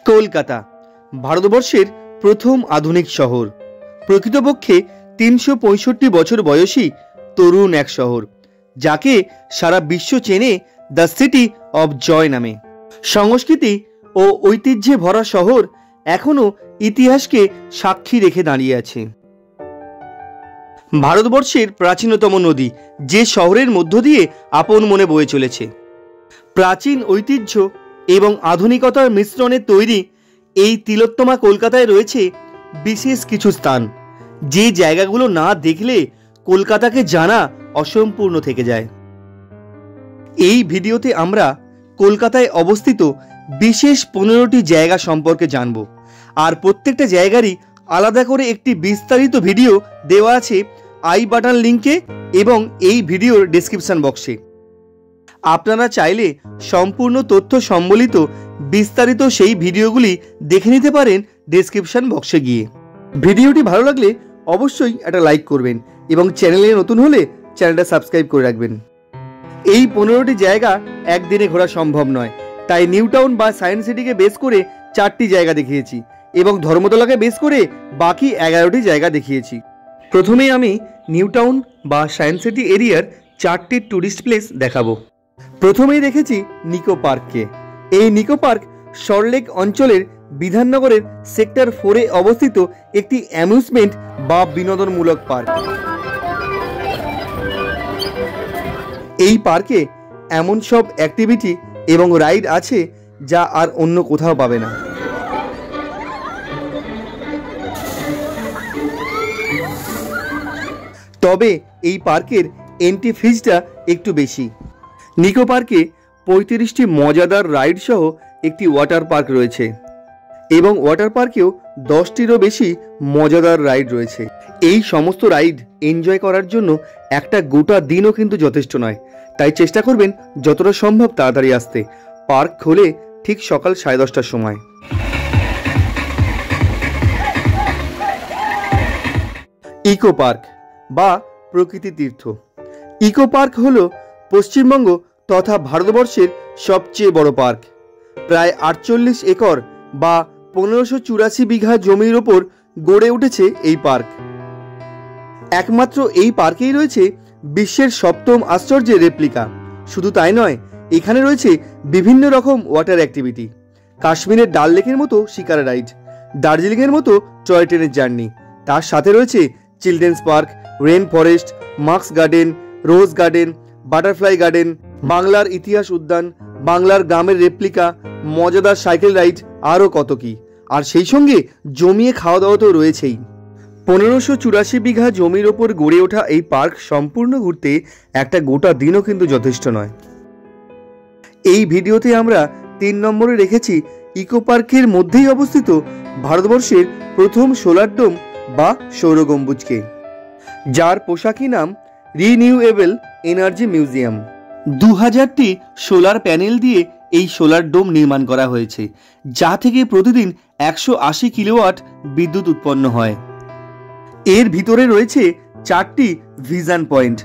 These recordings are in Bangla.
কলকাতা ভারতবর্ষের প্রথম আধুনিক শহর। প্রকৃতপক্ষে ৩৬৫ বছর বয়সী তরুণ এক শহর, যাকে সারা বিশ্ব চেনে দ্য সিটি অব জয় নামে। সংস্কৃতি ও ঐতিহ্যে ভরা শহর এখনও ইতিহাসকে সাক্ষী রেখে দাঁড়িয়ে আছে। ভারতবর্ষের প্রাচীনতম নদী যে শহরের মধ্য দিয়ে আপন মনে বয়ে চলেছে। প্রাচীন ঐতিহ্য এবং আধুনিকতার মিশ্রণে তৈরি এই তিলোত্তমা কলকাতায় রয়েছে বিশেষ কিছু স্থান, যে জায়গাগুলো না দেখলে কলকাতাকে জানা অসম্পূর্ণ থেকে যায়। এই ভিডিওতে আমরা কলকাতায় অবস্থিত বিশেষ 15টি জায়গা সম্পর্কে জানব, আর প্রত্যেকটা জায়গারই আলাদা করে একটি বিস্তারিত ভিডিও দেওয়া আছে আই বাটন লিঙ্কে এবং এই ভিডিওর ডেসক্রিপশন বক্সে। আপনারা চাইলে সম্পূর্ণ তথ্য সম্বলিত বিস্তারিত সেই ভিডিওগুলি দেখে নিতে পারেন ডেসক্রিপশন বক্সে গিয়ে। ভিডিওটি ভালো লাগলে অবশ্যই একটা লাইক করবেন এবং চ্যানেলে নতুন হলে চ্যানেলটা সাবস্ক্রাইব করে রাখবেন। এই 15টি জায়গা একদিনে ঘোরা সম্ভব নয়, তাই নিউ টাউন বা সায়েন্স সিটিকে বেস করে 4টি জায়গা দেখিয়েছি এবং ধর্মতলাকে বেস করে বাকি 11টি জায়গা দেখিয়েছি। প্রথমেই আমি নিউ টাউন বা সায়েন্স সিটি এরিয়ার 4টি ট্যুরিস্ট প্লেস দেখাবো। প্রথমেই দেখেছি নিকো পার্ককে। এই নিকো পার্ক সল্টলেক অঞ্চলের বিধাননগরের সেক্টর 4-এ অবস্থিত একটি অ্যামিউজমেন্ট বা বিনোদনমূলক পার্ক। এই পার্কে এমন সব অ্যাক্টিভিটি এবং রাইড আছে যা আর অন্য কোথাও পাবে না। তবে এই পার্কের এন্ট্রি ফিজটা একটু বেশি। নিকো পার্কে 35টি মজাদার রাইড সহ একটি ওয়াটার পার্ক রয়েছে এবং ওয়াটার পার্কেও 10টিরও বেশি মজাদার রাইড রয়েছে। এই সমস্ত রাইড এনজয় করার জন্য একটা গোটা দিনও কিন্তু যথেষ্ট নয়, তাই চেষ্টা করবেন যতটা সম্ভব তাড়াতাড়ি আসতে। পার্ক খোলে ঠিক সকাল 10:30টার সময়। ইকো পার্ক বা প্রকৃতি তীর্থ। ইকো পার্ক হলো পশ্চিমবঙ্গ তথা ভারতবর্ষের সবচেয়ে বড় পার্ক। প্রায় 48 একর বা 1584 বিঘা জমির ওপর গড়ে উঠেছে এই পার্ক। একমাত্র এই পার্কেই রয়েছে বিশ্বের 7ম আশ্চর্যের রেপ্লিকা। শুধু তাই নয়, এখানে রয়েছে বিভিন্ন রকম ওয়াটার অ্যাক্টিভিটি, কাশ্মীরের ডাল লেকের মতো শিকার রাইড, দার্জিলিংয়ের মতো টয় ট্রেনের জার্নি। তার সাথে রয়েছে চিলড্রেন্স পার্ক, রেন ফরেস্ট, মাক্স গার্ডেন, রোজ গার্ডেন, বাটারফ্লাই গার্ডেন, বাংলার ইতিহাস উদ্যান, বাংলার গ্রামের রেপ্লিকা, মজাদার সাইকেল রাইড, আরও কত কি। আর সেই সঙ্গে জমিয়ে খাওয়া দাওয়া তো রয়েছেই। 1584 বিঘা জমির ওপর গড়ে ওঠা এই পার্ক সম্পূর্ণ ঘুরতে একটা গোটা দিনও কিন্তু যথেষ্ট নয়। এই ভিডিওতে আমরা 3 নম্বরে রেখেছি ইকো পার্কের মধ্যেই অবস্থিত ভারতবর্ষের প্রথম সোলার ডোম বা সৌর গম্বুজকে, যার পোশাকি নাম রিনিউয়েবল এনার্জি মিউজিয়াম। 2000টি সোলার প্যানেল দিয়ে এই সোলার ডোম নির্মাণ করা হয়েছে, যা থেকে প্রতিদিন 180 কিলোওয়াট বিদ্যুৎ উৎপন্ন হয়। এর ভিতরে রয়েছে 4টি ভিশন পয়েন্ট,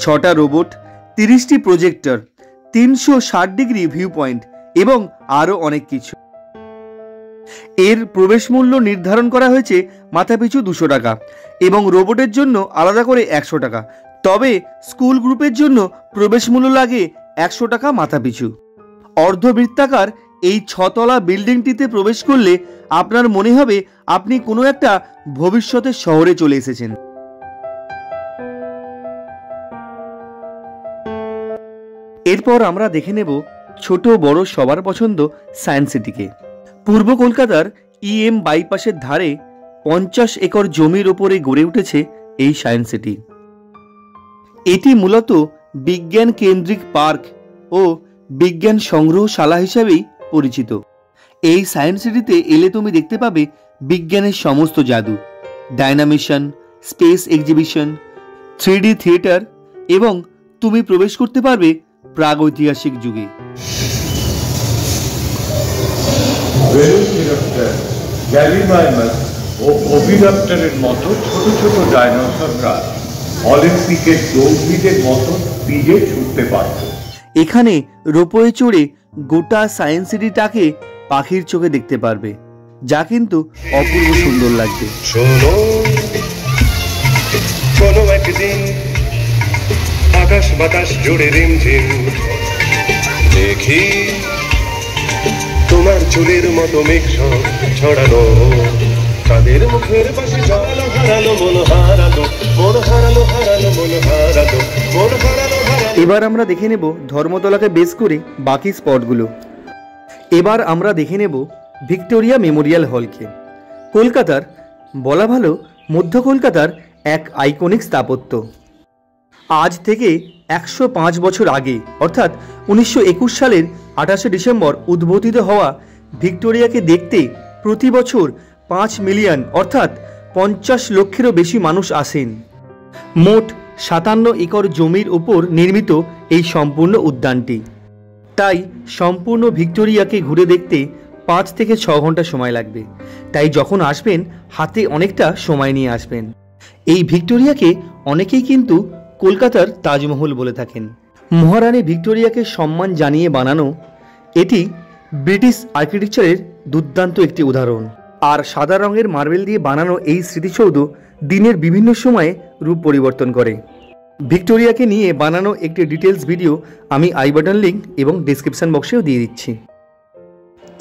6টা রোবট, 30টি প্রজেক্টর, 360 ডিগ্রি ভিউ পয়েন্ট এবং আরও অনেক কিছু। এর প্রবেশ মূল্য নির্ধারণ করা হয়েছে মাথাপিছু 200 টাকা এবং রোবটের জন্য আলাদা করে 100 টাকা। তবে স্কুল গ্রুপের জন্য প্রবেশ মূল্য লাগে 100 টাকা মাথাপিছু। অর্ধবৃত্তাকার এই 6তলা বিল্ডিংটিতে প্রবেশ করলে আপনার মনে হবে আপনি কোনো একটা ভবিষ্যতের শহরে চলে এসেছেন। এরপর আমরা দেখে নেব ছোট বড় সবার পছন্দ সায়েন্স সিটিকে। পূর্ব কলকাতার EM বাইপাসের ধারে 50 একর জমির ওপরে গড়ে উঠেছে এই সায়েন্স সিটি। এটি মূলত বিজ্ঞান কেন্দ্রিক পার্ক ও বিজ্ঞান সংগ্রহশালা হিসেবেই পরিচিত। এই সায়েন্স সিটিতে এলে তুমি দেখতে পাবে বিজ্ঞানের সমস্ত জাদু, ডাইনামিশন, স্পেস এক্সিবিশন, 3D থিয়েটার এবং তুমি প্রবেশ করতে পারবে প্রাগৈতিহাসিক যুগে। গ্যালিমাইমাস ও ওভিরাপ্টরের মতো ছোট ছোট ডাইনোসররা অলিম্পিকের দৌড়বিদের মতো স্পিডে ছুটতে পারত। এখানে রোপওয়ে চড়ে গোটা সায়েন্স সিটিটাকে পাখির চোখে দেখতে পারবে, যা কিন্তু অপূর্ব সুন্দর লাগবে। শোনো, কোনো একদিন আকাশ বাতাস জুড়ে রিমঝিম দেখি তোমার চুলের মতো মেঘ ছড়ানো, তাদের মুখের পাশে জল হারালো মন হারালো, মন হারালো হারালো মন হারালো, মন হারালো হারালো। এবার আমরা দেখে নেব ধর্মতলাকে বেস করে বাকি স্পটগুলো। এবার আমরা দেখে নেব ভিক্টোরিয়া মেমোরিয়াল হলকে। কলকাতার, বলা ভালো মধ্য কলকাতার এক আইকনিক স্থাপত্য। আজ থেকে 105 বছর আগে অর্থাৎ 1921 সালের 28শে ডিসেম্বর উদ্বোধিত হওয়া ভিক্টোরিয়াকে দেখতে প্রতি বছর 5 মিলিয়ন অর্থাৎ 50 লক্ষেরও বেশি মানুষ আসেন। মোট 57 একর জমির উপর নির্মিত এই সম্পূর্ণ উদ্যানটি। তাই সম্পূর্ণ ভিক্টোরিয়াকে ঘুরে দেখতে 5 থেকে 6 ঘন্টা সময় লাগবে। তাই যখন আসবেন হাতে অনেকটা সময় নিয়ে আসবেন। এই ভিক্টোরিয়াকে অনেকেই কিন্তু কলকাতার তাজমহল বলে থাকেন। মহারানী ভিক্টোরিয়াকে সম্মান জানিয়ে বানানো এটি ব্রিটিশ আর্কিটেকচারের দুর্দান্ত একটি উদাহরণ। আর সাদা রঙের মার্বেল দিয়ে বানানো এই স্মৃতিসৌধ দিনের বিভিন্ন সময়ে রূপ পরিবর্তন করে। ভিক্টোরিয়াকে নিয়ে বানানো একটি ডিটেলস ভিডিও আমি আই বাটন লিঙ্ক এবং ডিসক্রিপশন বক্সেও দিয়ে দিচ্ছি।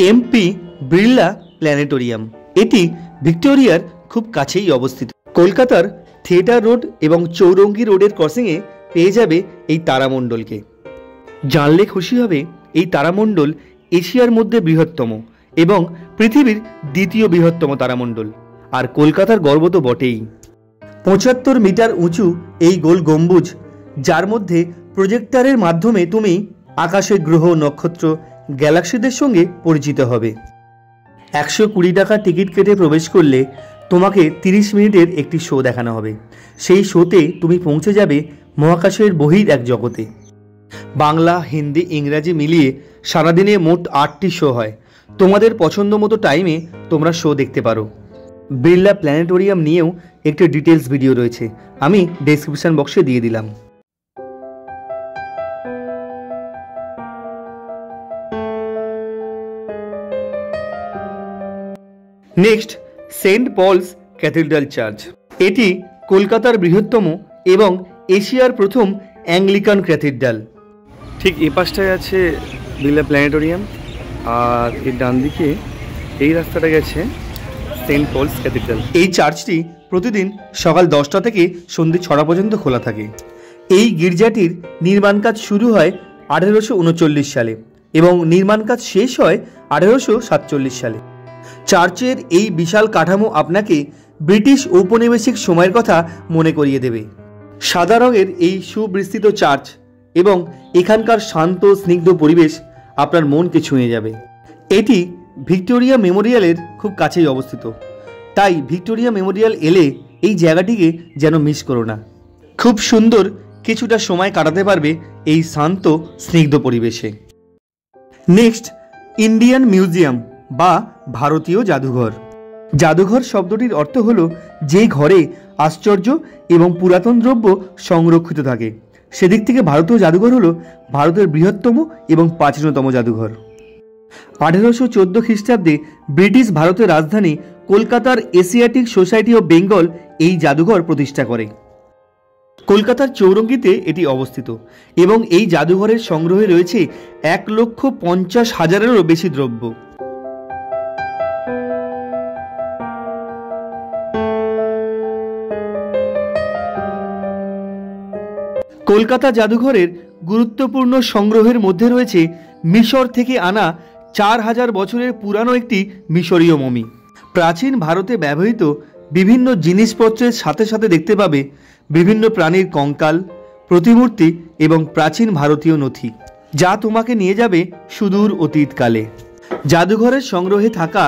এমপি বিড়লা প্ল্যানেটোরিয়াম, এটি ভিক্টোরিয়ার খুব কাছেই অবস্থিত। কলকাতার থিয়েটার রোড এবং চৌরঙ্গি রোডের ক্রসিংয়ে পেয়ে যাবে এই তারামণ্ডলকে। জানলে খুশি হবে এই তারামণ্ডল এশিয়ার মধ্যে বৃহত্তম এবং পৃথিবীর দ্বিতীয় বৃহত্তম তারামণ্ডল। আর কলকাতার গর্ব তো বটেই। 75 মিটার উঁচু এই গোল গম্বুজ, যার মধ্যে প্রজেক্টরের মাধ্যমে তুমি আকাশের গ্রহ, নক্ষত্র, গ্যালাক্সিদের সঙ্গে পরিচিত হবে। 120 টাকা টিকিট কেটে প্রবেশ করলে তোমাকে 30 মিনিটের একটি শো দেখানো হবে। সেই শোতে তুমি পৌঁছে যাবে মহাকাশের বহির এক জগতে। বাংলা, হিন্দি, ইংরাজি মিলিয়ে সারাদিনে মোট 8টি শো হয়। তোমাদের পছন্দ মতো টাইমে তোমরা শো দেখতে পারো। বিড়লা প্ল্যানেটোরিয়াম নিয়েও একটি ডিটেলস ভিডিও রয়েছে, আমি ডেসক্রিপশন বক্সে দিয়ে দিলাম। Next, Saint Paul's cathedral church. এটি কলকাতার বৃহত্তম এবং এশিয়ার প্রথম অ্যাংলিকান ক্যাথিড্রাল। ঠিক এ পাশটায় আছে বিড়লা প্ল্যানেটোরিয়াম, আর এর ডান দিকে এই রাস্তাটা গেছে সেন্ট পলস ক্যাথিড্রাল। এই চার্চটি প্রতিদিন সকাল 10টা থেকে সন্ধ্যে 6টা পর্যন্ত খোলা থাকে। এই গির্জাটির নির্মাণ কাজ শুরু হয় 1839 সালে এবং নির্মাণ কাজ শেষ হয় 1847 সালে। চার্চের এই বিশাল কাঠামো আপনাকে ব্রিটিশ ঔপনিবেশিক সময়ের কথা মনে করিয়ে দেবে। সাদা রঙের এই সুবিস্তৃত চার্চ এবং এখানকার শান্ত স্নিগ্ধ পরিবেশ আপনার মনকে ছুঁয়ে যাবে। এটি ভিক্টোরিয়া মেমোরিয়ালের খুব কাছেই অবস্থিত, তাই ভিক্টোরিয়া মেমোরিয়াল এলে এই জায়গাটিকে যেন মিস করো না। খুব সুন্দর কিছুটা সময় কাটাতে পারবে এই শান্ত স্নিগ্ধ পরিবেশে। নেক্সট, ইন্ডিয়ান মিউজিয়াম বা ভারতীয় জাদুঘর। জাদুঘর শব্দটির অর্থ হল যে ঘরে আশ্চর্য এবং পুরাতন দ্রব্য সংরক্ষিত থাকে। সেদিক থেকে ভারতীয় জাদুঘর হল ভারতের বৃহত্তম এবং প্রাচীনতম জাদুঘর। 1814 খ্রিস্টাব্দে ব্রিটিশ ভারতের রাজধানী কলকাতার এশিয়াটিক সোসাইটি অফ বেঙ্গল এই জাদুঘর প্রতিষ্ঠা করে। কলকাতার চৌরঙ্গিতে এটি অবস্থিত এবং এই জাদুঘরের সংগ্রহে রয়েছে 1,50,000-এরও বেশি দ্রব্য। কলকাতা জাদুঘরের গুরুত্বপূর্ণ সংগ্রহের মধ্যে রয়েছে মিশর থেকে আনা 4000 বছরের পুরানো একটি মিশরীয় মমি। প্রাচীন ভারতে ব্যবহৃত বিভিন্ন জিনিসপত্রের সাথে সাথে দেখতে পাবে বিভিন্ন প্রাণীর কঙ্কাল, প্রতিমূর্তি এবং প্রাচীন ভারতীয় নথি, যা তোমাকে নিয়ে যাবে সুদূর অতীতকালে। জাদুঘরের সংগ্রহে থাকা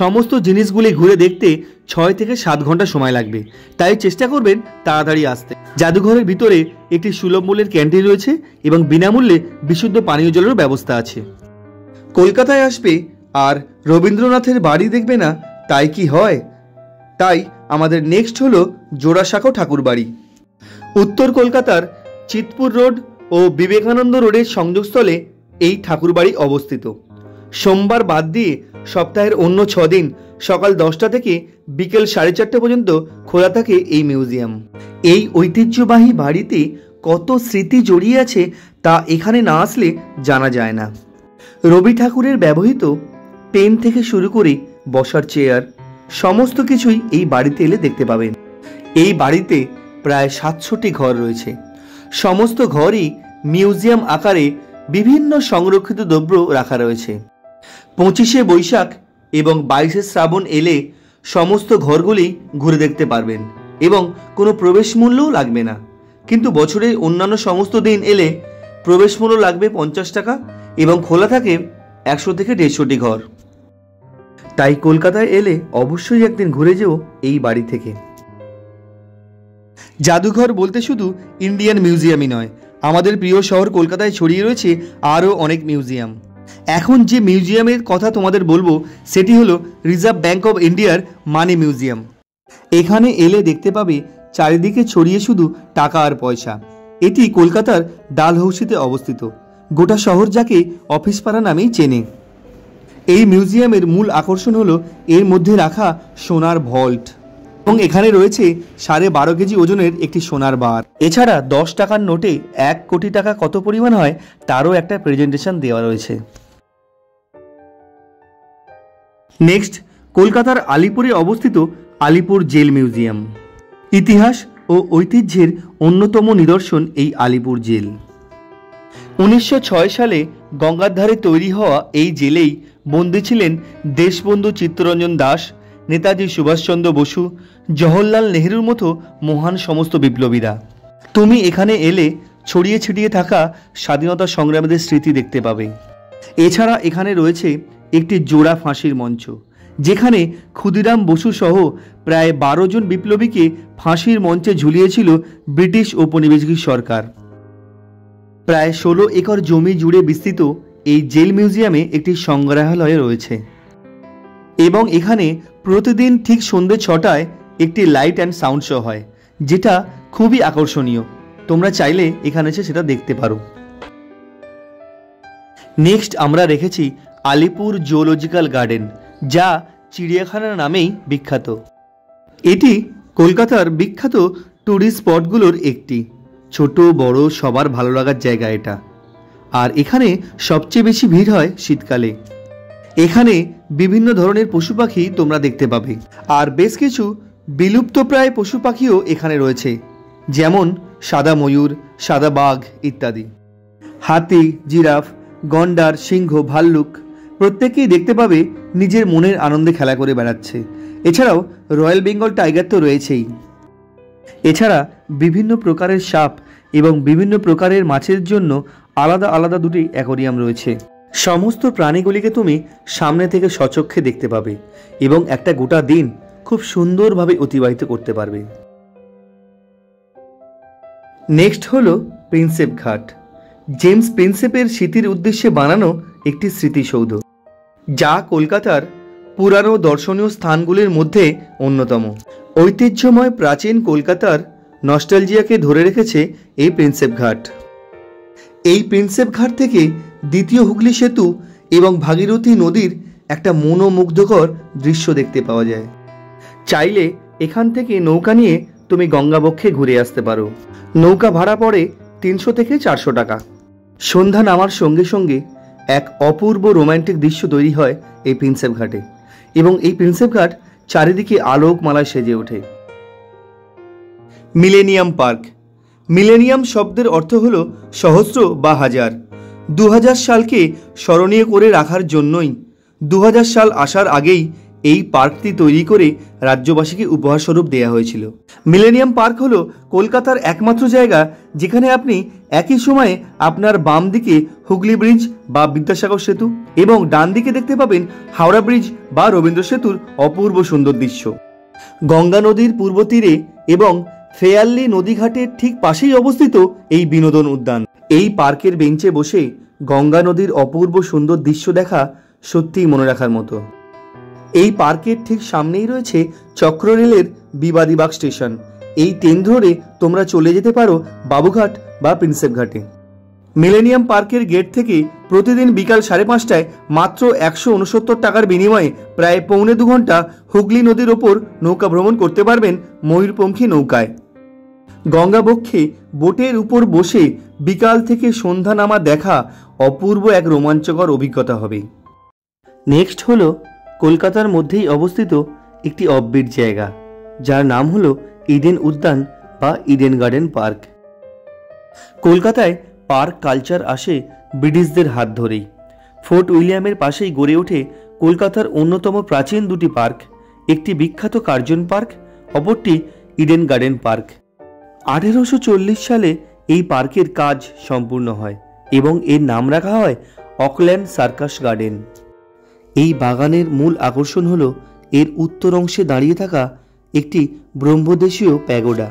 সমস্ত জিনিসগুলি ঘুরে দেখতে 6 থেকে 7 ঘন্টা সময় লাগবে, তাই চেষ্টা করবেন তাড়াতাড়ি আসতে। জাদুঘরের ভিতরে একটি সুলভ মূল্যের ক্যান্টিন রয়েছে এবং বিনামূল্যে বিশুদ্ধ পানীয় জলের ব্যবস্থা আছে। কলকাতায় আসবে আর রবীন্দ্রনাথের বাড়ি দেখবে না, তাই কি হয়? তাই আমাদের নেক্সট হলো জোড়াসাঁকো ঠাকুর বাড়ি। উত্তর কলকাতার চিতপুর রোড ও বিবেকানন্দ রোডের সংযোগস্থলে এই ঠাকুরবাড়ি অবস্থিত। সোমবার বাদ দিয়ে সপ্তাহের অন্য 6 দিন সকাল 10টা থেকে বিকেল 4:30 পর্যন্ত খোলা থাকে এই মিউজিয়াম। এই ঐতিহ্যবাহী বাড়িতে কত স্মৃতি জড়িয়ে আছে তা এখানে না আসলে জানা যায় না। রবি ঠাকুরের ব্যবহৃত পেন থেকে শুরু করে বসার চেয়ার সমস্ত কিছুই এই বাড়িতে এলে দেখতে পাবেন। এই বাড়িতে প্রায় 700টি ঘর রয়েছে। সমস্ত ঘরই মিউজিয়াম আকারে বিভিন্ন সংরক্ষিত দ্রব্য রাখা রয়েছে। 25শে বৈশাখ এবং 22শে শ্রাবণ এলে সমস্ত ঘরগুলি ঘুরে দেখতে পারবেন এবং কোনো প্রবেশ মূল্যও লাগবে না। কিন্তু বছরের অন্যান্য সমস্ত দিন এলে প্রবেশ মূল্য লাগবে 50 টাকা এবং খোলা থাকে 100 থেকে 150টি ঘর। তাই কলকাতায় এলে অবশ্যই একদিন ঘুরে যেও এই বাড়ি থেকে। জাদুঘর বলতে শুধু ইন্ডিয়ান মিউজিয়ামই নয়, আমাদের প্রিয় শহর কলকাতায় ছড়িয়ে রয়েছে আরও অনেক মিউজিয়াম। এখন যে মিউজিয়ামের কথা তোমাদের বলবো সেটি হলো রিজার্ভ ব্যাঙ্ক অফ ইন্ডিয়ার মানি মিউজিয়াম। এখানে এলে দেখতে পাবে চারিদিকে ছড়িয়ে শুধু টাকা আর পয়সা। এটি কলকাতার ডালহৌসিতে অবস্থিত। গোটা শহর যাকে অফিস পাড়া নামেই চেনে। এই মিউজিয়ামের মূল আকর্ষণ হলো এর মধ্যে রাখা সোনার ভল্ট এবং এখানে রয়েছে 12.5 কেজি ওজনের একটি সোনার বার। এছাড়া 10 টাকার নোটে 1 কোটি টাকা কত পরিমাণ হয় তারও একটা প্রেজেন্টেশন দেওয়া রয়েছে। নেক্সট, কলকাতার আলিপুরে অবস্থিত আলিপুর জেল মিউজিয়াম। ইতিহাস ও ঐতিহ্যের অন্যতম নিদর্শন এই আলিপুর জেল। 1906 সালে গঙ্গার ধারে তৈরি হওয়া এই জেলেই বন্দী ছিলেন দেশবন্ধু চিত্তরঞ্জন দাস, নেতাজি সুভাষচন্দ্র বসু, জওহরলাল নেহরুর মতো মহান সমস্ত বিপ্লবীরা। তুমি এখানে এলে ছড়িয়ে ছিটিয়ে থাকা স্বাধীনতা সংগ্রামীদের স্মৃতি দেখতে পাবে। এছাড়া এখানে রয়েছে একটি জোড়া ফাঁসির মঞ্চ, যেখানে ক্ষুদিরাম বসু সহ প্রায় 12 জন বিপ্লবীকে ফাঁসির মঞ্চে ঝুলিয়েছিল ব্রিটিশ ঔপনিবেশিক সরকার। প্রায় 16 একর জমি জুড়ে বিস্তৃত এই জেল মিউজিয়ামে একটি সংগ্রহালয় রয়েছে এবং এখানে প্রতিদিন ঠিক সন্ধ্যে 6টায় একটি লাইট অ্যান্ড সাউন্ড শো হয়, যেটা খুবই আকর্ষণীয়। তোমরা চাইলে এখানে এসে সেটা দেখতে পারো। নেক্সট আমরা রেখেছি আলিপুর জুওলজিক্যাল গার্ডেন, যা চিড়িয়াখানা নামেই বিখ্যাত। এটি কলকাতার বিখ্যাত ট্যুরিস্ট স্পটগুলোর একটি। ছোট বড় সবার ভালো লাগার জায়গা এটা। আর এখানে সবচেয়ে বেশি ভিড় হয় শীতকালে। এখানে বিভিন্ন ধরনের পশু পাখি তোমরা দেখতে পাবে। আর বেশ কিছু বিলুপ্তপ্রায় পশু পাখিও এখানে রয়েছে, যেমন সাদা ময়ূর, সাদা বাঘ ইত্যাদি। হাতি, জিরাফ, গন্ডার, সিংহ, ভাল্লুক প্রত্যেকেই দেখতে পাবে নিজের মনের আনন্দে খেলা করে বেড়াচ্ছে। এছাড়াও রয়্যাল বেঙ্গল টাইগার তো রয়েছেই। এছাড়া বিভিন্ন প্রকারের সাপ এবং বিভিন্ন প্রকারের মাছের জন্য আলাদা আলাদা দুটি অ্যাকোয়ারিয়াম রয়েছে। সমস্ত প্রাণীগুলিকে তুমি সামনে থেকে সচক্ষে দেখতে পাবে এবং একটা গোটা দিন খুব সুন্দরভাবে অতিবাহিত করতে পারবে। নেক্সট হলো প্রিন্সেপ ঘাট। জেমস প্রিন্সেপের স্মৃতির উদ্দেশ্যে বানানো একটি স্মৃতিসৌধ, যা কলকাতার পুরানো দর্শনীয় স্থানগুলির মধ্যে অন্যতম। ঐতিহ্যময় প্রাচীন কলকাতার নস্টালজিয়াকে ধরে রেখেছে এই প্রিন্সেপ ঘাট। এই প্রিন্সেপ ঘাট থেকে দ্বিতীয় হুগলি সেতু এবং ভাগীরথী নদীর একটা মনোমুগ্ধকর দৃশ্য দেখতে পাওয়া যায়। চাইলে এখান থেকে নৌকা নিয়ে তুমি গঙ্গাবক্ষে ঘুরে আসতে পারো। নৌকা ভাড়া পড়ে 300 থেকে 400 টাকা। সন্ধ্যা নামার সঙ্গে সঙ্গে এক অপূর্ব রোম্যান্টিক দৃশ্য তৈরি হয় এই প্রিন্সেপ ঘাটে এবং এই প্রিন্সেপ ঘাট চারিদিকে আলোকমালায় সেজে ওঠে। Millennium park. মিলেনিয়াম শব্দের অর্থ হলো সহস্র বা হাজার। 2000 সালকে স্মরণীয় করে রাখার জন্যই 2000 সাল আসার আগেই এই পার্কটি তৈরি করে রাজ্যবাসীকে উপহারস্বরূপ দেওয়া হয়েছিল। মিলেনিয়াম পার্ক হলো কলকাতার একমাত্র জায়গা যেখানে আপনি একই সময়ে আপনার বাম দিকে হুগলি ব্রিজ বা বিদ্যাসাগর সেতু এবং ডান দিকে দেখতে পাবেন হাওড়া ব্রিজ বা রবীন্দ্র সেতুর অপূর্ব সুন্দর দৃশ্য। গঙ্গা নদীর পূর্ব তীরে এবং ফেয়ারলি নদীঘাটের ঠিক পাশেই অবস্থিত এই বিনোদন উদ্যান। এই পার্কের বেঞ্চে বসে গঙ্গা নদীর অপূর্ব সুন্দর দৃশ্য দেখা সত্যিই মনে রাখার মতো। এই পার্কের ঠিক সামনেই রয়েছে চক্র রেলের বিবাদীবাগ স্টেশন। এই ট্রেন ধরে তোমরা চলে যেতে পারো বাবুঘাট বা প্রিন্সেপ ঘাটে। মিলেনিয়াম পার্কের গেট থেকে প্রতিদিন বিকাল 5:30টায় মাত্র 169 টাকার বিনিময়ে প্রায় 1.5 ঘন্টা হুগলি নদীর ওপর নৌকা ভ্রমণ করতে পারবেন ময়ূরপঙ্খী নৌকায়। গঙ্গাবক্ষে বোটের উপর বসে বিকাল থেকে সন্ধ্যা নামা দেখা অপূর্ব এক রোমাঞ্চকর অভিজ্ঞতা হবে। নেক্সট হলো কলকাতার মধ্যেই অবস্থিত একটি অফবিট জায়গা, যার নাম হলো ইডেন উদ্যান বা ইডেন গার্ডেন পার্ক। কলকাতায় পার্ক কালচার আসে ব্রিটিশদের হাত ধরেই। ফোর্ট উইলিয়ামের পাশেই গড়ে ওঠে কলকাতার অন্যতম প্রাচীন দুটি পার্ক, একটি বিখ্যাত কার্জন পার্ক, অপরটি ইডেন গার্ডেন পার্ক। 1840 সালে এই পার্কের কাজ সম্পূর্ণ হয় এবং এর নাম রাখা হয় অকল্যান্ড সার্কাস গার্ডেন। এই বাগানের মূল আকর্ষণ হলো এর উত্তর অংশে দাঁড়িয়ে থাকা একটি ব্রহ্মদেশীয় প্যাগোডা।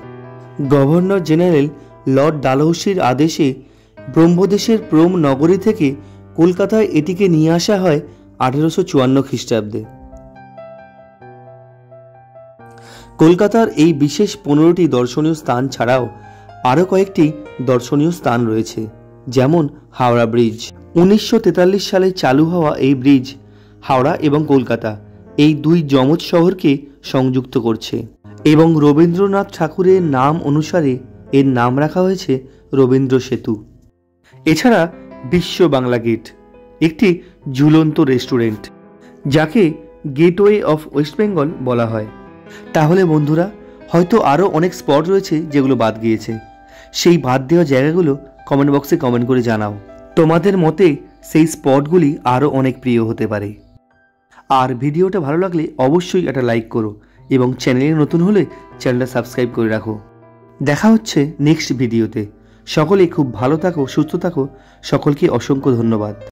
গভর্নর জেনারেল লর্ড ডালহৌসির আদেশে ব্রহ্মদেশের প্রোম নগরী থেকে কলকাতায় এটিকে নিয়ে আসা হয় 1854 খ্রিস্টাব্দে। কলকাতার এই বিশেষ 15টি দর্শনীয় স্থান ছাড়াও আরও কয়েকটি দর্শনীয় স্থান রয়েছে, যেমন হাওড়া ব্রিজ। 1943 সালে চালু হওয়া এই ব্রিজ হাওড়া এবং কলকাতা এই দুই যমজ শহরকে সংযুক্ত করছে এবং রবীন্দ্রনাথ ঠাকুরের নাম অনুসারে এর নাম রাখা হয়েছে রবীন্দ্র সেতু। এছাড়া বিশ্ব বাংলা গেট, একটি ঝুলন্ত রেস্টুরেন্ট, যাকে গেটওয়ে অফ ওয়েস্ট বেঙ্গল বলা হয়। তাহলে বন্ধুরা, হয়তো আরও অনেক স্পট রয়েছে যেগুলো বাদ গিয়েছে। সেই বাদ দেওয়া জায়গাগুলো কমেন্ট বক্সে কমেন্ট করে জানাও। তোমাদের মতে সেই স্পটগুলি আরও অনেক প্রিয় হতে পারে। আর ভিডিওটা ভালো লাগলে অবশ্যই একটা লাইক করো এবং চ্যানেলে নতুন হলে চ্যানেলটা সাবস্ক্রাইব করে রাখো। দেখা হচ্ছে নেক্সট ভিডিওতে। সকলেই খুব ভালো থাকো, সুস্থ থাকো। সকলকে অসংখ্য ধন্যবাদ।